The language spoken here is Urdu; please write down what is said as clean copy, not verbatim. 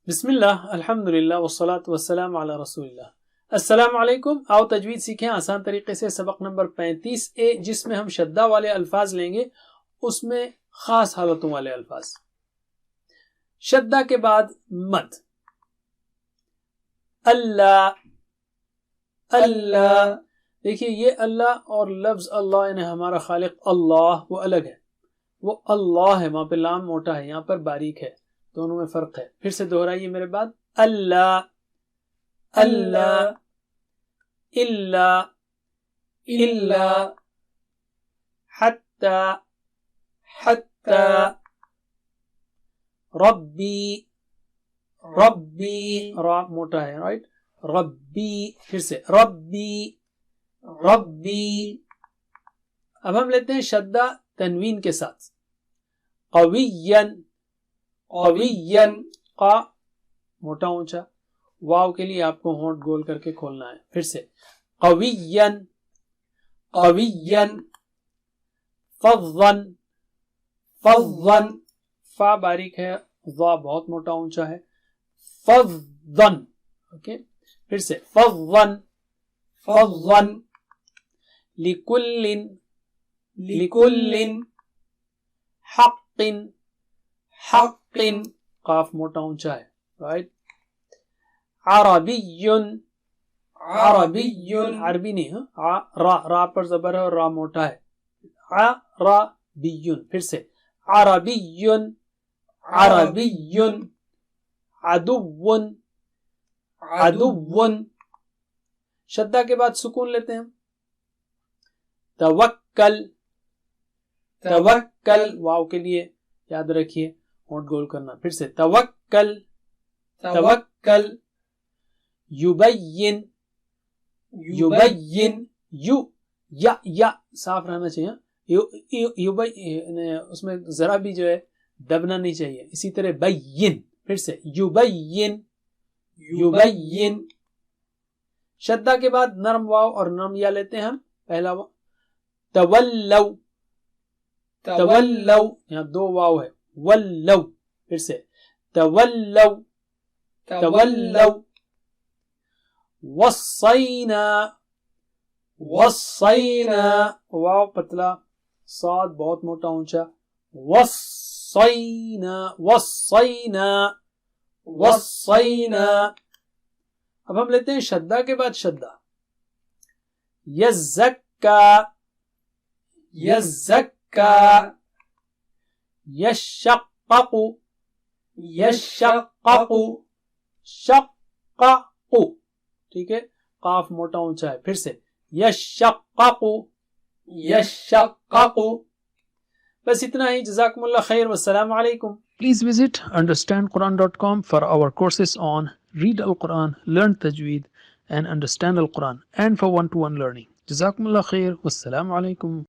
بسم اللہ الحمدللہ والصلاة والسلام علی رسول اللہ. السلام علیکم. آؤ تجوید سیکھیں آسان طریقے سے. سبق نمبر 35A جس میں ہم شدہ والے الفاظ لیں گے، اس میں خاص حالتوں والے الفاظ. شدہ کے بعد مد. اللہ، اللہ. دیکھیے یہ اللہ اور لفظ اللہ یعنی ہمارا خالق اللہ وہ الگ ہے. وہ اللہ ہے، وہاں پہ لام موٹا ہے، یہاں پر باریک ہے، دونوں میں فرق ہے. پھر سے دہرائیے میرے بعد. اللہ، اللہ، اللہ، اللہ، حتی، حتی، ربی، ربی، را موٹا ہے، رائٹ، ربی. پھر سے ربی، ربی. اب ہم لیتے ہیں شدہ تنوین کے ساتھ. قویًا، قویًا، قا موٹا اونچا، واو کے لیے آپ کو ہونٹ گول کر کے کھولنا ہے. پھر سے قویًا، قویًا، فظًا، فظًا، فا باریک ہے، ضا بہت موٹا اونچا ہے، فظًا. اوکے. پھر سے فظًا، فظًا. لکل، لکل، حق، حق، قاف موٹا اونچا ہے، رائٹ. عربی، عربی، عربی نہیں ہاں، را، را پر زبر ہے اور را موٹا ہے. عربی. پھر سے عربی، عربی. عدو، عدو. شدہ کے بعد سکون لیتے ہیں. توکل، توکل، واو کے لیے یاد رکھیے ہونٹ گول کرنا. پھر سے توکل، توکل. یبین، یبین، یو، یا صاف رہنا چاہیے، اس میں ذرا بھی جو ہے دبنا نہیں چاہیے. اسی طرح بین. پھر سے یبین، یبین. شدہ کے بعد نرم واو اور نرم یا لیتے ہیں ہم. پہلا تولو، تولو، یہاں دو واو ہے، ولو. پھر سے تولو، تولو. وصینا، وصینا، واو پتلا، صاد بہت موٹا اونچا، وصینا، وصینا، وصینا. اب ہم لیتے ہیں شدہ کے بعد شدہ. یزکا، یزکا. یشقق، یشقق، شقق. ٹھیک ہے، قاف موٹا اونچا ہے. پھر سے یشقق، یشقق. بس اتنا ہی. جزاکم اللہ خیر والسلام علیکم. Please visit understandquran.com for our courses on read al-Quran, learn Tajweed and understand al-Quran, and for one-to-one learning. جزاکم اللہ خیر والسلام علیکم.